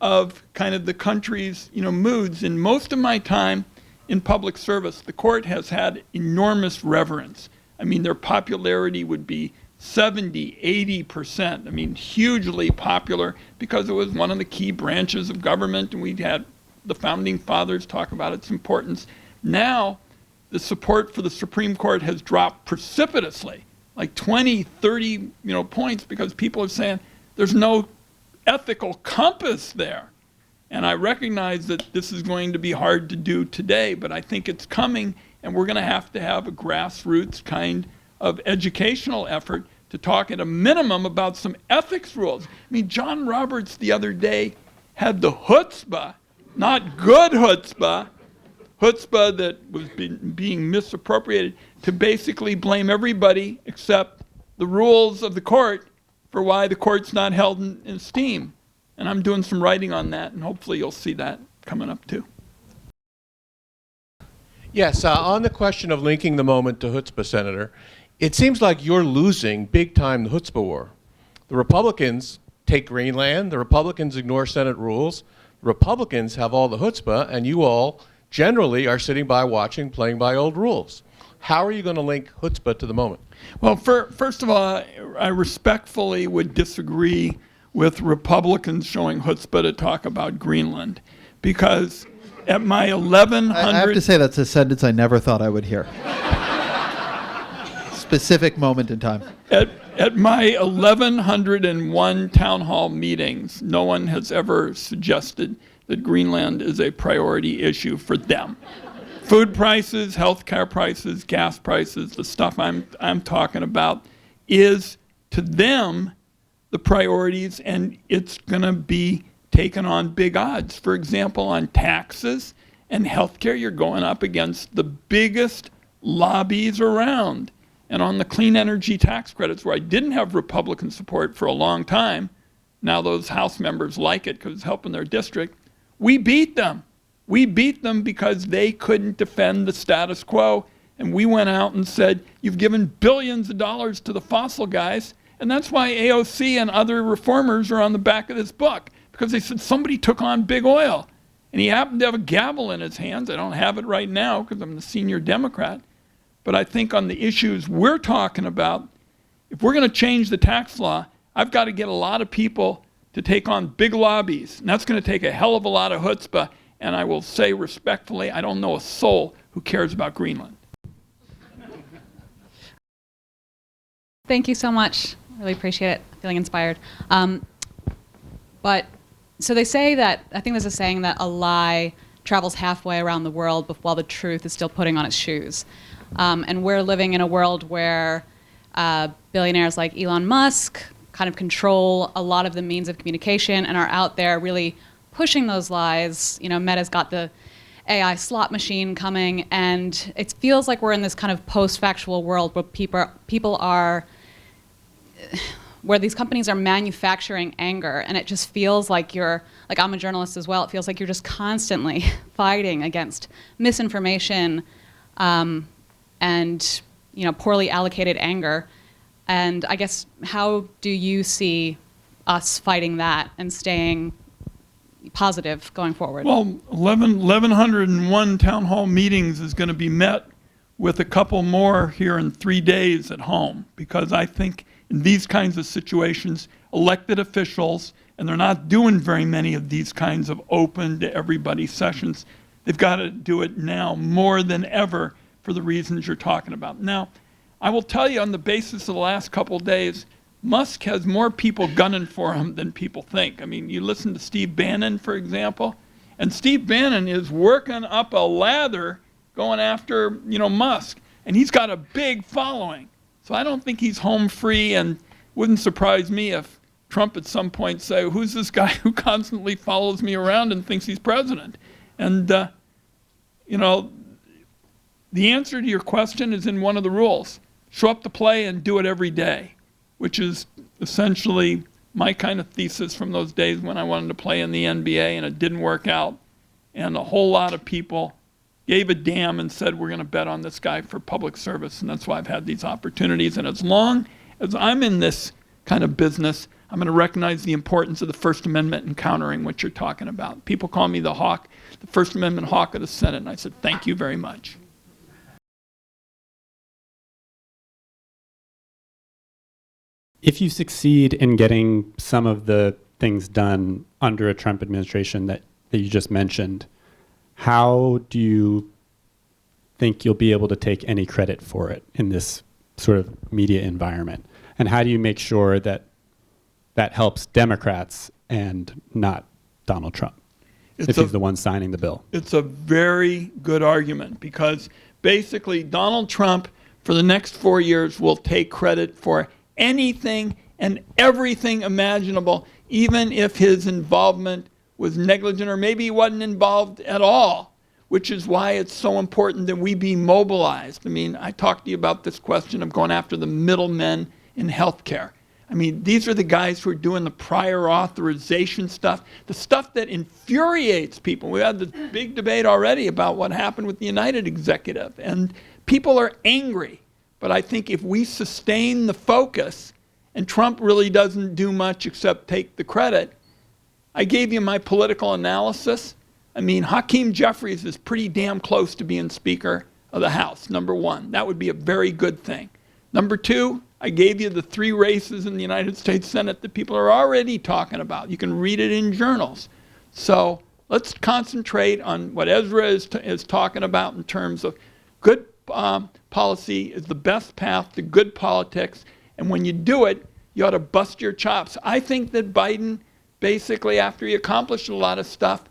of kind of the country's moods, in most of my time in public service, the court has had enormous reverence. I mean, their popularity would be 70, 80%. I mean, hugely popular because it was one of the key branches of government, and we'd had the founding fathers talk about its importance. Now, the support for the Supreme Court has dropped precipitously, like 20, 30 points, because people are saying there's no ethical compass there. And I recognize that this is going to be hard to do today, but I think it's coming, and we're going to have a grassroots kind of educational effort to talk at a minimum about some ethics rules. I mean, John Roberts the other day had the chutzpah, not good chutzpah that was being misappropriated, to basically blame everybody except the rules of the court for why the court's not held in esteem. And I'm doing some writing on that, and hopefully you'll see that coming up too. Yes, on the question of linking the moment to chutzpah, Senator, It seems like you're losing big time the chutzpah war. The Republicans take Greenland. The Republicans ignore Senate rules. The Republicans have all the chutzpah, and you all generally are sitting by watching, playing by old rules. How are you going to link chutzpah to the moment? Well, first of all, I respectfully would disagree with Republicans showing chutzpah to talk about Greenland, because at my 1100... I have to say that's a sentence I never thought I would hear. Specific moment in time. At my 1,101 town hall meetings, no one has ever suggested that Greenland is a priority issue for them. Food prices, healthcare prices, gas prices, the stuff I'm talking about is, to them, the priorities, and it's going to be taken on big odds. For example, on taxes and healthcare, you're going up against the biggest lobbies around. And on the clean energy tax credits, where I didn't have Republican support for a long time, now those House members like it because it's helping their district, we beat them. We beat them because they couldn't defend the status quo. And we went out and said, you've given billions of dollars to the fossil guys. And that's why AOC and other reformers are on the back of this book, because they said somebody took on big oil. And he happened to have a gavel in his hands. I don't have it right now because I'm the senior Democrat. But I think on the issues we're talking about, if we're going to change the tax law, I've got to get a lot of people to take on big lobbies. And that's going to take a hell of a lot of chutzpah. And I will say respectfully, I don't know a soul who cares about Greenland. Thank you so much. Really appreciate it. Feeling inspired. But so they say that, I think there's a saying that a lie travels halfway around the world while the truth is still putting on its shoes. And we're living in a world where billionaires like Elon Musk kind of control a lot of the means of communication and are out there really pushing those lies. You know, Meta's got the AI slot machine coming, and it feels like we're in this kind of post-factual world where people are, where these companies are manufacturing anger, and it just feels like you're, like I'm a journalist as well, it feels like you're just constantly fighting against misinformation, and poorly allocated anger. And I guess, how do you see us fighting that and staying positive going forward? Well, 1,101 town hall meetings is going to be met with a couple more here in 3 days at home, because I think in these kinds of situations, elected officials, and they're not doing very many of these kinds of open to everybody sessions, they've got to do it now more than ever for the reasons you're talking about. Now, I will tell you, on the basis of the last couple of days, Musk has more people gunning for him than people think. I mean, you listen to Steve Bannon, for example, and Steve Bannon is working up a lather going after, Musk, and he's got a big following. So I don't think he's home free, and wouldn't surprise me if Trump at some point say, who's this guy who constantly follows me around and thinks he's president? And, the answer to your question is in one of the rules. Show up to play and do it every day, which is essentially my kind of thesis from those days when I wanted to play in the NBA and it didn't work out. And a whole lot of people gave a damn and said, we're going to bet on this guy for public service. And that's why I've had these opportunities. And as long as I'm in this kind of business, I'm going to recognize the importance of the First Amendment and countering what you're talking about. People call me the hawk, the First Amendment hawk of the Senate. And I said, thank you very much. If you succeed in getting some of the things done under a Trump administration that you just mentioned, how do you think you'll be able to take any credit for it in this sort of media environment? And how do you make sure that that helps Democrats and not Donald Trump, if he's the one signing the bill? It's a very good argument, because basically Donald Trump for the next 4 years will take credit for anything and everything imaginable, even if his involvement was negligent, or maybe he wasn't involved at all, which is why it's so important that we be mobilized. I mean, I talked to you about this question of going after the middlemen in healthcare. I mean, these are the guys who are doing the prior authorization stuff, the stuff that infuriates people. We had this big debate already about what happened with the United executive, and people are angry. but I think if we sustain the focus, and Trump really doesn't do much except take the credit. I gave you my political analysis. I mean, Hakeem Jeffries is pretty damn close to being Speaker of the House, number one. That would be a very good thing. Number two, I gave you the 3 races in the United States Senate that people are already talking about. You can read it in journals. So let's concentrate on what Ezra is talking about in terms of good policy is the best path to good politics. And when you do it, you ought to bust your chops. I think that Biden, basically, after he accomplished a lot of stuff,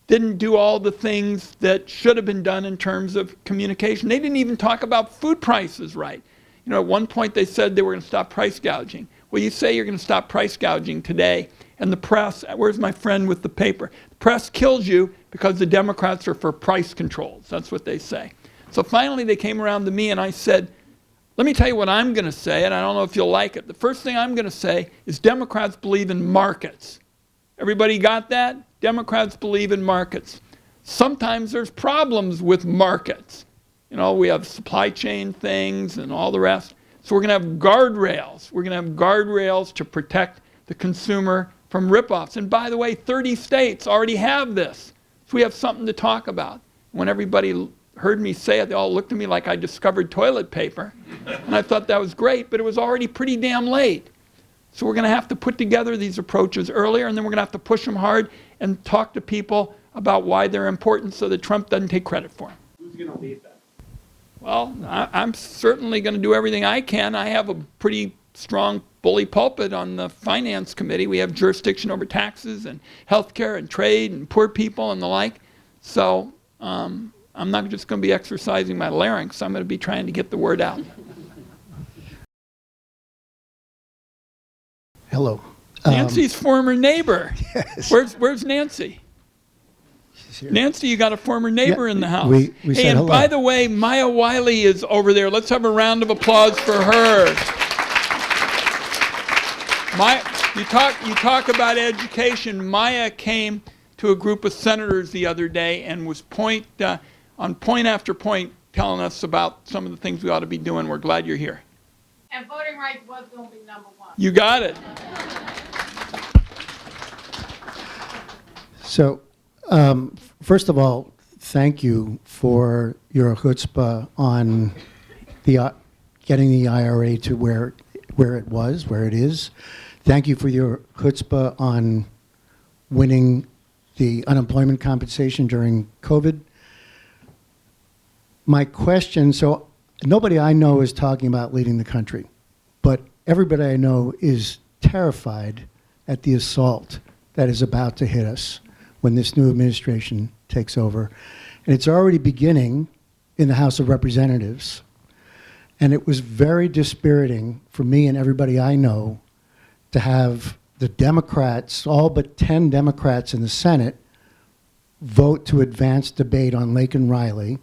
didn't do all the things that should have been done in terms of communication. They didn't even talk about food prices right. You know, at one point they said they were going to stop price gouging. Well, you say you're going to stop price gouging today, and the press, where's my friend with the paper? The press kills you because the Democrats are for price controls. That's what they say. So finally they came around to me and I said, let me tell you what I'm going to say, and I don't know if you'll like it. The first thing I'm going to say is Democrats believe in markets. Everybody got that? Democrats believe in markets. Sometimes there's problems with markets. You know, we have supply chain things and all the rest. So we're going to have guardrails. We're going to have guardrails to protect the consumer from ripoffs. And by the way, 30 states already have this. So we have something to talk about. When everybody heard me say it, they all looked at me like I discovered toilet paper. And I thought that was great, but it was already pretty damn late. So we're going to have to put together these approaches earlier, and then we're going to have to push them hard and talk to people about why they're important so that Trump doesn't take credit for them. Who's going to lead that? Well, I'm certainly going to do everything I can. I have a pretty strong bully pulpit on the finance committee. We have jurisdiction over taxes and healthcare and trade and poor people and the like. So I'm not just going to be exercising my larynx. I'm going to be trying to get the word out. Hello. Nancy's former neighbor. Yes. Where's Nancy? She's here. Nancy, you got a former neighbor Yeah, in the house. we Hey, said and hello. by the way, Maya Wiley is over there. Let's have a round of applause for her. You talk about education. Maya came to a group of senators the other day and was point after point telling us about some of the things we ought to be doing. We're glad you're here. And voting rights was going to be number one. You got it. So, first of all, thank you for your chutzpah on the getting the IRA to where it is. Thank you for your chutzpah on winning the unemployment compensation during COVID. My question, so nobody I know is talking about leading the country, but everybody I know is terrified at the assault that is about to hit us when this new administration takes over. And it's already beginning in the House of Representatives. And it was very dispiriting for me and everybody I know to have the Democrats, all but 10 Democrats in the Senate, vote to advance debate on Lake and Riley,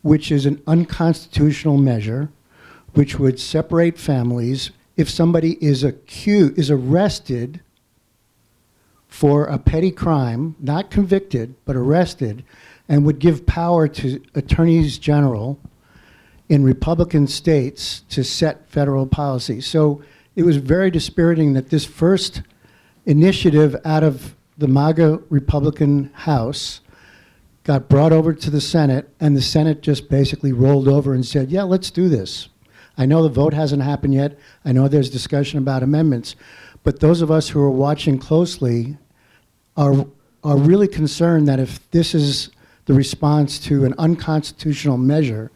which is an unconstitutional measure, which would separate families if somebody is arrested for a petty crime, not convicted, but arrested, and would give power to attorneys general in Republican states to set federal policy. So it was very dispiriting that this first initiative out of the MAGA Republican House got brought over to the Senate, and the Senate just basically rolled over and said, yeah, let's do this. I know the vote hasn't happened yet. I know there's discussion about amendments. But those of us who are watching closely are really concerned that if this is the response to an unconstitutional measure,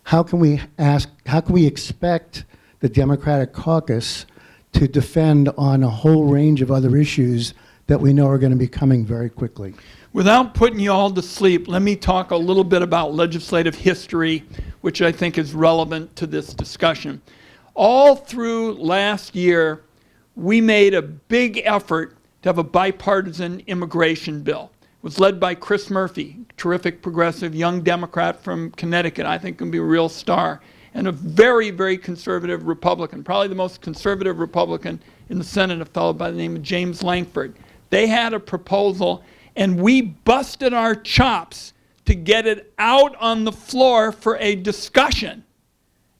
how can we expect the Democratic caucus to defend on a whole range of other issues that we know are going to be coming very quickly? Without putting you all to sleep, let me talk a little bit about legislative history, which I think is relevant to this discussion. All through last year, we made a big effort to have a bipartisan immigration bill. It was led by Chris Murphy, terrific progressive young Democrat from Connecticut, I think can be a real star, and a very, very conservative Republican, probably the most conservative Republican in the Senate, a fellow by the name of James Lankford. They had a proposal, and we busted our chops to get it out on the floor for a discussion.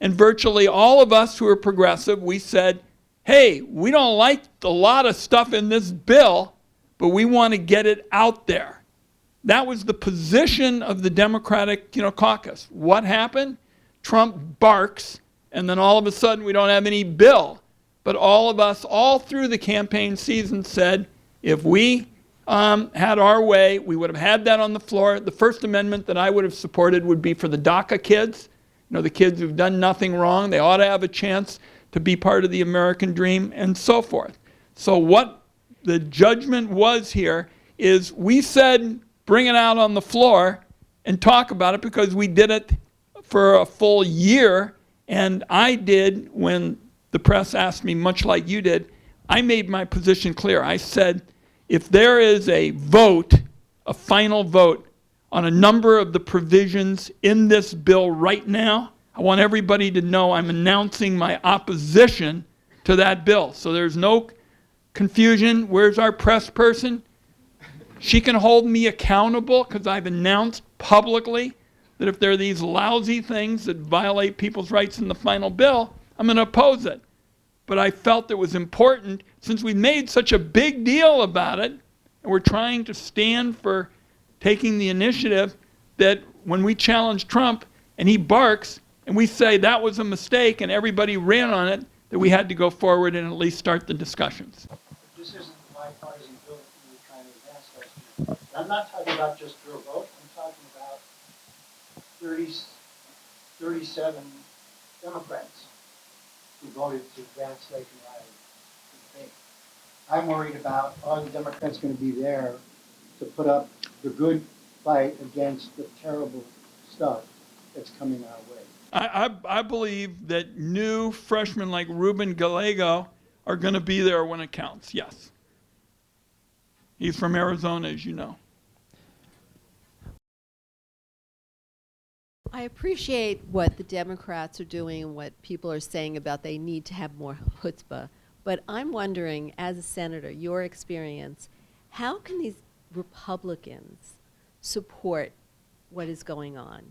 And virtually all of us who are progressive, we said, hey, we don't like a lot of stuff in this bill, but we want to get it out there. That was the position of the Democratic caucus. What happened? Trump barks, and then all of a sudden we don't have any bill. But all of us, all through the campaign season, said if we had our way, we would have had that on the floor. The First Amendment that I would have supported would be for the DACA kids, the kids who've done nothing wrong. They ought to have a chance to be part of the American dream, and so forth. So what the judgment was here is we said bring it out on the floor and talk about it, because we did it for a full year. And I did, when the press asked me, much like you did, I made my position clear. I said, if there is a vote, a final vote, on a number of the provisions in this bill right now, I want everybody to know I'm announcing my opposition to that bill. So there's no confusion. Where's our press person? She can hold me accountable, because I've announced publicly that if there are these lousy things that violate people's rights in the final bill, I'm going to oppose it. But I felt it was important, since we made such a big deal about it, and we're trying to stand for taking the initiative, that when we challenge Trump and he barks and we say that was a mistake and everybody ran on it, that we had to go forward and at least start the discussions. This isn't a bipartisan bill that you were trying to advance last year. I'm not talking about just your vote. I'm talking about 37 Democrats who voted to advance Lake and Riley to debate. I'm worried about, are the Democrats going to be there to put up the good fight against the terrible stuff that's coming our way? I believe that new freshmen like Ruben Gallego are going to be there when it counts, yes. He's from Arizona, as you know. I appreciate what the Democrats are doing and what people are saying about they need to have more chutzpah. But I'm wondering, as a senator, your experience, how can these Republicans support what is going on?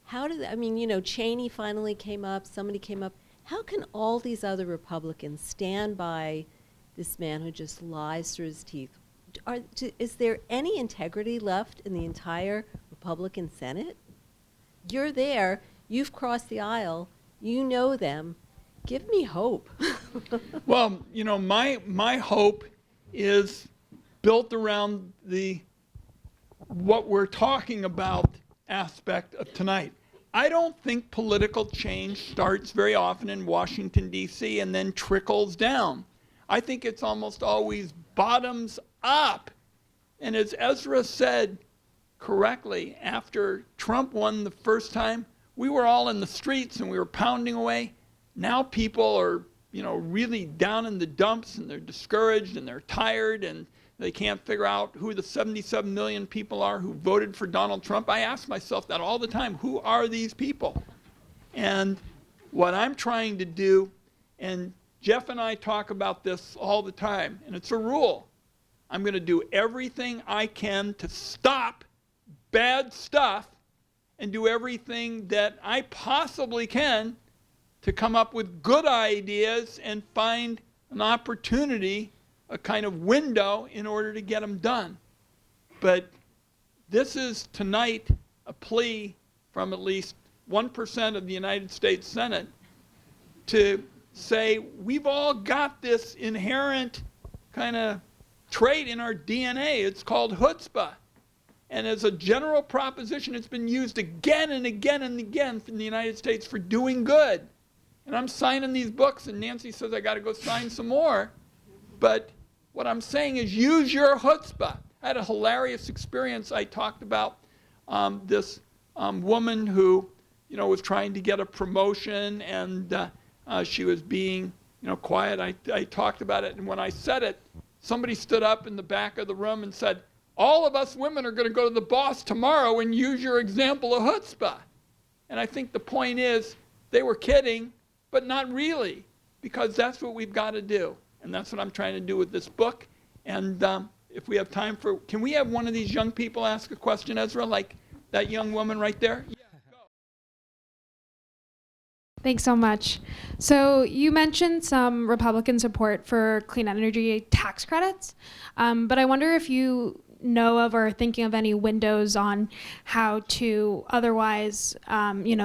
How do they, I mean, Cheney finally came up, somebody came up. How can all these other Republicans stand by this man who just lies through his teeth? Is there any integrity left in the entire Republican Senate? You're there, you've crossed the aisle, you know them. Give me hope. Well, my hope is built around what we're talking about aspect of tonight. I don't think political change starts very often in Washington, D.C. and then trickles down. I think it's almost always bottoms up. And as Ezra said correctly, after Trump won the first time, we were all in the streets and we were pounding away. Now people are, really down in the dumps, and they're discouraged and they're tired, and they can't figure out who the 77 million people are who voted for Donald Trump. I ask myself that all the time. Who are these people? And what I'm trying to do, and Jeff and I talk about this all the time, and it's a rule. I'm going to do everything I can to stop bad stuff and do everything that I possibly can to come up with good ideas and find an opportunity, a kind of window, in order to get them done. But this is tonight a plea from at least 1% of the United States Senate to say we've all got this inherent kind of trait in our DNA. It's called chutzpah. And as a general proposition, it's been used again and again and again in the United States for doing good. And I'm signing these books, and Nancy says I got to go sign some more. But what I'm saying is use your chutzpah. I had a hilarious experience. I talked about this woman who, was trying to get a promotion, and she was being, quiet. I talked about it, and when I said it, somebody stood up in the back of the room and said, all of us women are going to go to the boss tomorrow and use your example of chutzpah. And I think the point is they were kidding, but not really, because that's what we've got to do. And that's what I'm trying to do with this book. And if we have time can we have one of these young people ask a question, Ezra, like that young woman right there? Yeah, Thanks so much. So you mentioned some Republican support for clean energy tax credits, but I wonder if you know of or are thinking of any windows on how to otherwise,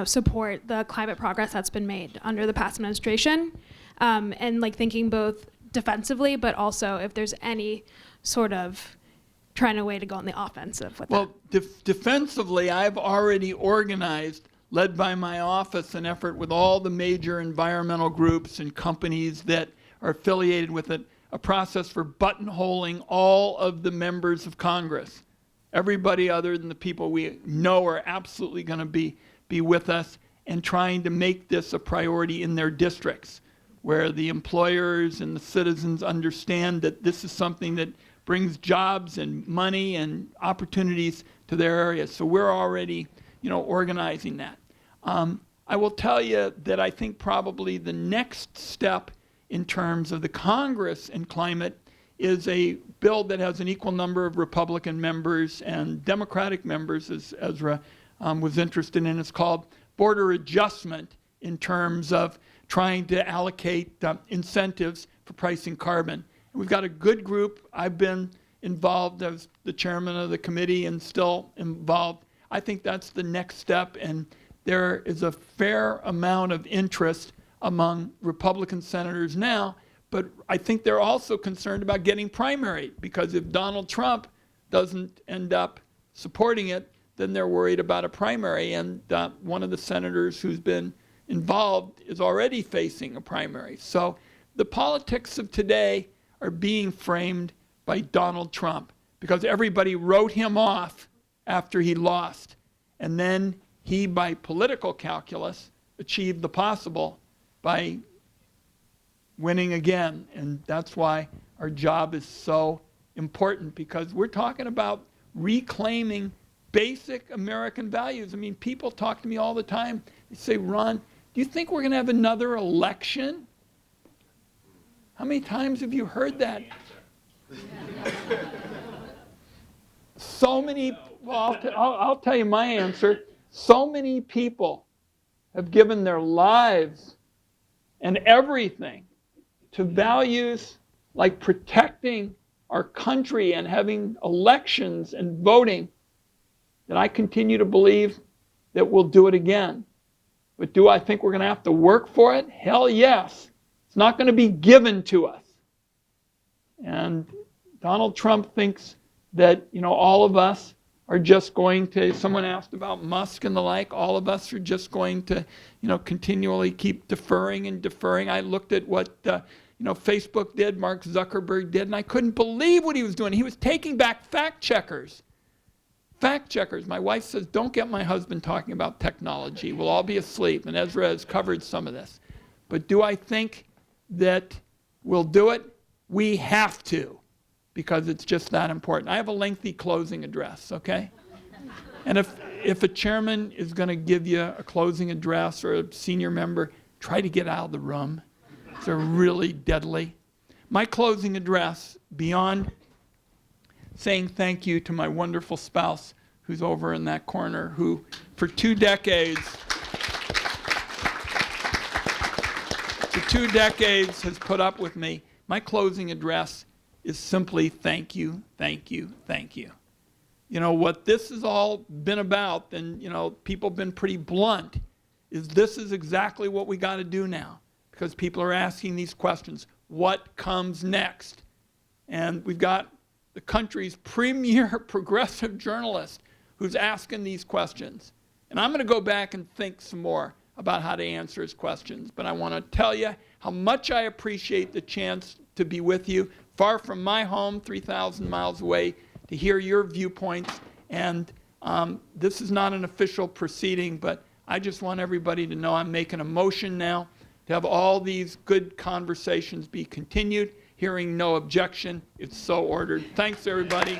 support the climate progress that's been made under the past administration, and like thinking both defensively, but also if there's any sort of trying a way to go on the offensive with that. Well, defensively, I've already organized, led by my office, an effort with all the major environmental groups and companies that are affiliated with it, a process for buttonholing all of the members of Congress. Everybody other than the people we know are absolutely going to be with us, and trying to make this a priority in their districts, where the employers and the citizens understand that this is something that brings jobs and money and opportunities to their areas. So we're already, organizing that. I will tell you that I think probably the next step in terms of the Congress and climate is a bill that has an equal number of Republican members and Democratic members, as Ezra was interested in. It's called border adjustment, in terms of trying to allocate incentives for pricing carbon. And we've got a good group. I've been involved as the chairman of the committee and still involved. I think that's the next step, and there is a fair amount of interest among Republican senators now, but I think they're also concerned about getting primaried, because if Donald Trump doesn't end up supporting it, then they're worried about a primary, and one of the senators who's been involved is already facing a primary. So the politics of today are being framed by Donald Trump, because everybody wrote him off after he lost, and then he, by political calculus, achieved the possible by winning again. And that's why our job is so important, because we're talking about reclaiming basic American values. I mean, people talk to me all the time. They say, Ron, do you think we're going to have another election? How many times have you heard that? So many, well, I'll tell you my answer. So many people have given their lives and everything to values like protecting our country and having elections and voting, that I continue to believe that we'll do it again. But do I think we're going to have to work for it? Hell yes. It's not going to be given to us. And Donald Trump thinks that, all of us are just going to, someone asked about Musk and the like, all of us are just going to, continually keep deferring and deferring. I looked at what, Facebook did, Mark Zuckerberg did, and I couldn't believe what he was doing. He was taking back fact checkers. Fact checkers. My wife says, don't get my husband talking about technology. We'll all be asleep, and Ezra has covered some of this. But do I think that we'll do it? We have to, because it's just that important. I have a lengthy closing address, okay? And if a chairman is going to give you a closing address, or a senior member, try to get out of the room. They're really deadly. My closing address, beyond saying thank you to my wonderful spouse who's over in that corner, who for 2 decades has put up with me, my closing address is simply thank you, thank you, thank you. What this has all been about, and people have been pretty blunt, is this is exactly what we got to do now, because people are asking these questions. What comes next? And we've got the country's premier progressive journalist who's asking these questions. And I'm going to go back and think some more about how to answer his questions. But I want to tell you how much I appreciate the chance to be with you, far from my home, 3,000 miles away, to hear your viewpoints. And this is not an official proceeding, but I just want everybody to know I'm making a motion now to have all these good conversations be continued. Hearing no objection, it's so ordered. Thanks, everybody.